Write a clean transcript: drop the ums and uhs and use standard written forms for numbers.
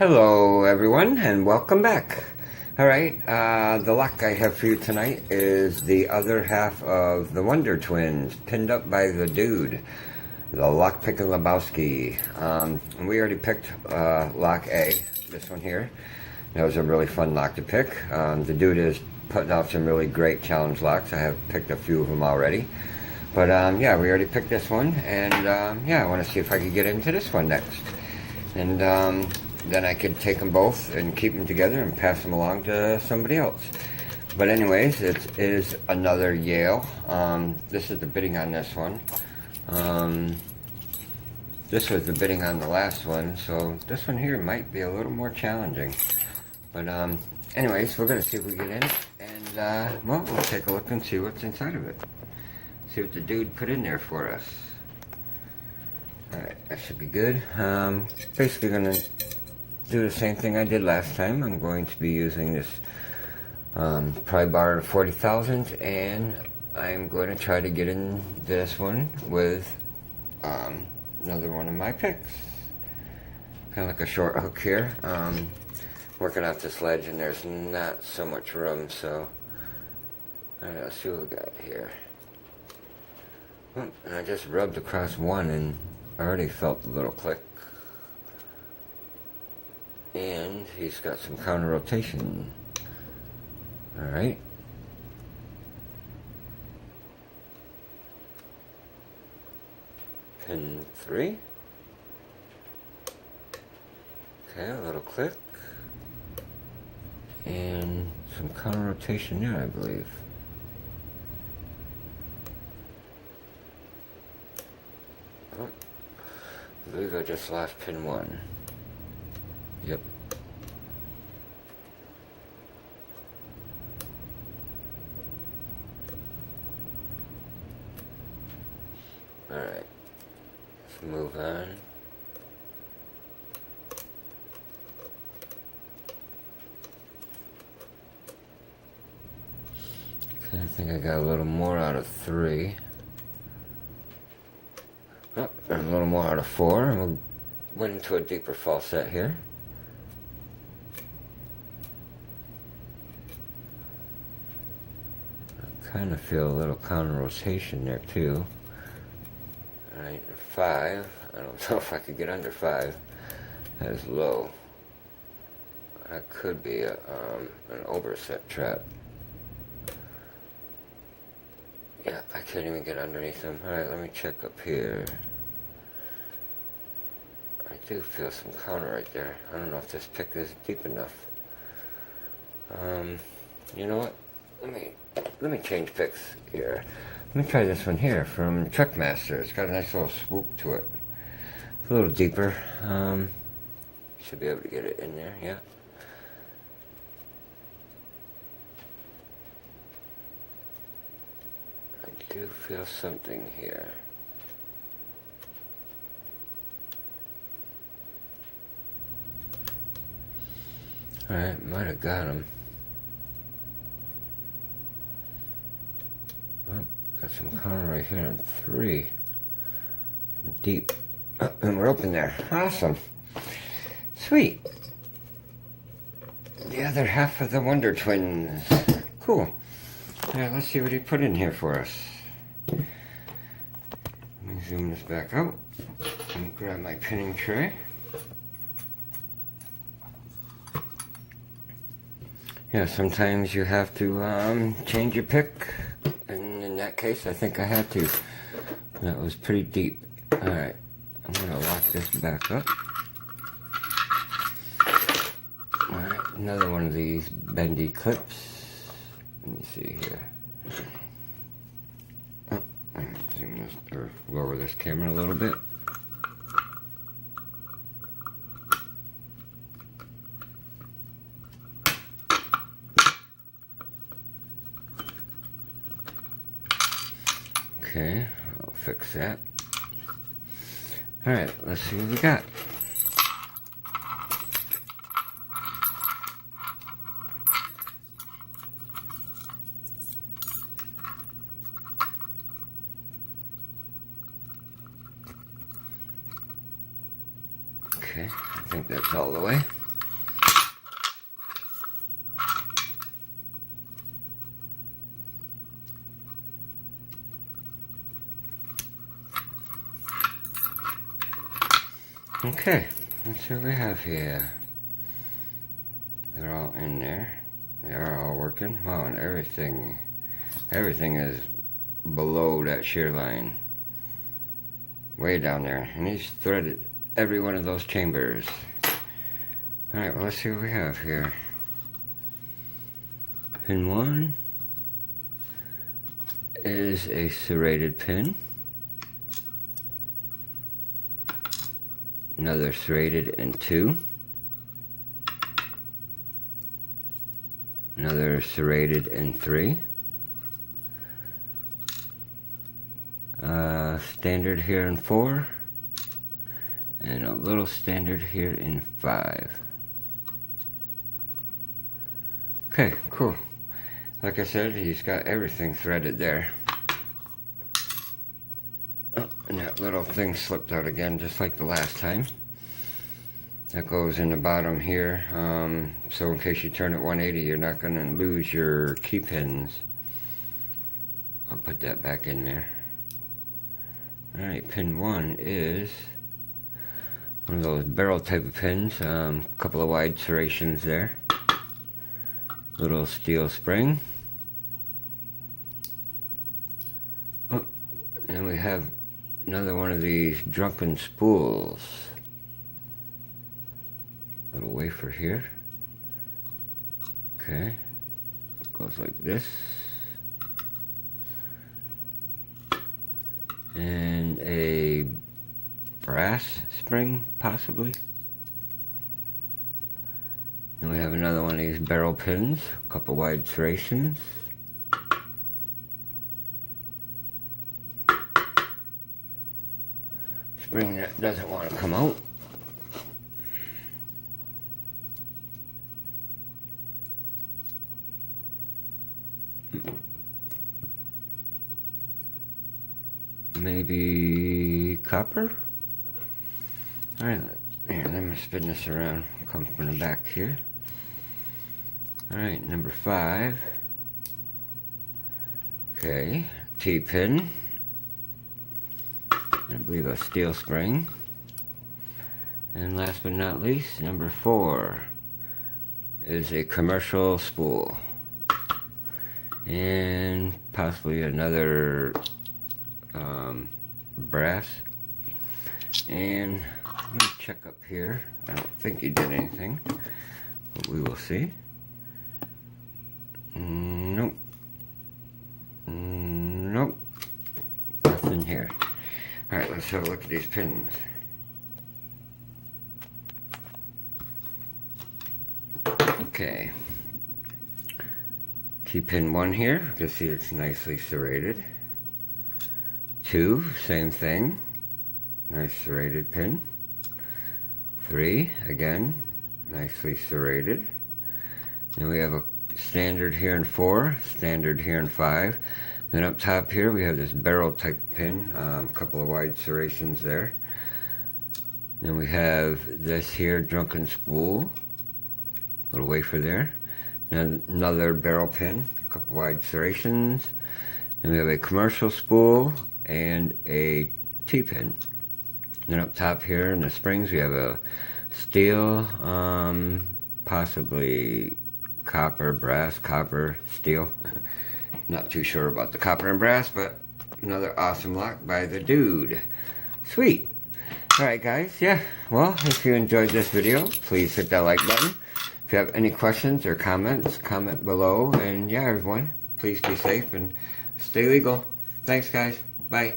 Hello everyone and welcome back. Alright, the lock I have for you tonight is the other half of the Wonder Twinz, pinned up by the dude, the Lock Picking Lebowski. And we already picked lock A, this one here. That was a really fun lock to pick. The dude is putting out some really great challenge locks. I have picked a few of them already. But yeah, we already picked this one, and yeah, I want to see if I could get into this one next. And then I could take them both and keep them together and pass them along to somebody else. But anyways, it is another Yale. This is the bidding on this one. This was the bidding on the last one, so this one here might be a little more challenging. But anyways, we're going to see if we get in it, and well, we'll take a look and see what's inside of it. See what the dude put in there for us. Alright, that should be good. Basically going to do the same thing I did last time. I'm going to be using this pry bar 40,000, and I'm going to try to get in this one with another one of my picks. Kind of like a short hook here. Working off this ledge, and there's not so much room, so alright, let's see what we got here. Oh, and I just rubbed across one and I already felt the little click. And he's got some counter rotation. Alright. Pin 3. Okay, a little click. And some counter rotation there, I believe. Oh, I believe I just lost pin 1. Yep. Alright. Let's move on. Okay, I think I got a little more out of 3. Oh, and a little more out of 4. And we'll went into a deeper falset here. I kind of feel a little counter rotation there too. Alright, 5. I don't know if I could get under 5. That is low. That could be an overset trap. Yeah, I can't even get underneath them. Alright, let me check up here. I do feel some counter right there. I don't know if this pick is deep enough. You know what? Let me change picks here. Let me try this one here from Truckmaster. It's got a nice little swoop to it. It's a little deeper. Should be able to get it in there, yeah. I do feel something here. Alright, might have got him. Well, got some counter right here on 3. Deep. Oh, and we're open there. Awesome. Sweet. The other half of the Wonder Twinz. Cool. Alright, let's see what he put in here for us. Let me zoom this back out and grab my pinning tray. Yeah, sometimes you have to change your pick, and in that case, I think I had to. That was pretty deep. Alright, I'm going to lock this back up. Alright, another one of these bendy clips. Let me see here. Oh, I'm going to zoom this, or lower this camera a little bit. Okay, I'll fix that. Alright, let's see what we got. Okay, I think that's all the way. Okay, let's see what we have here. They're all in there. They are all working. Wow, and everything is below that shear line. Way down there. And he's threaded every one of those chambers. Alright, well, let's see what we have here. Pin 1 is a serrated pin. Another serrated in 2. Another serrated in 3. Standard here in 4. And a little standard here in 5. Okay, cool. Like I said, he's got everything threaded there. Oh, and that little thing slipped out again, just like the last time. That goes in the bottom here, so in case you turn it 180, you're not going to lose your key pins. I'll put that back in there. Alright, pin 1 is one of those barrel type of pins, a couple of wide serrations there. Little steel spring. Oh, and we have another one of these drunken spools. Little wafer here. Okay. Goes like this. And a brass spring, possibly. And we have another one of these barrel pins, a couple wide serrations. Spring that doesn't want to come out. Maybe copper? Alright, here, let me spin this around. Come from the back here. Alright, number 5. Okay, T-pin. I believe a steel spring. And last but not least, number 4 is a commercial spool. And possibly another brass. And let me check up here. I don't think he did anything, but we will see. Nope. Nope. Nothing here. Alright, let's have a look at these pins. Okay. Key pin 1 here. You can see it's nicely serrated. 2, same thing. Nice serrated pin. 3, again, nicely serrated. Then we have a standard here in 4, standard here in 5. Then up top here we have this barrel type pin, a couple of wide serrations there. Then we have this here drunken spool, little wafer there. Then another barrel pin, a couple wide serrations. Then we have a commercial spool and a T-pin. Then up top here in the springs we have a steel, possibly copper, brass, copper, steel. Not too sure about the copper and brass, but another awesome lock by the dude. Sweet. Alright guys, yeah, well, if you enjoyed this video, please hit that like button. If you have any questions or comments, comment below. And yeah, everyone, please be safe and stay legal. Thanks guys. Bye.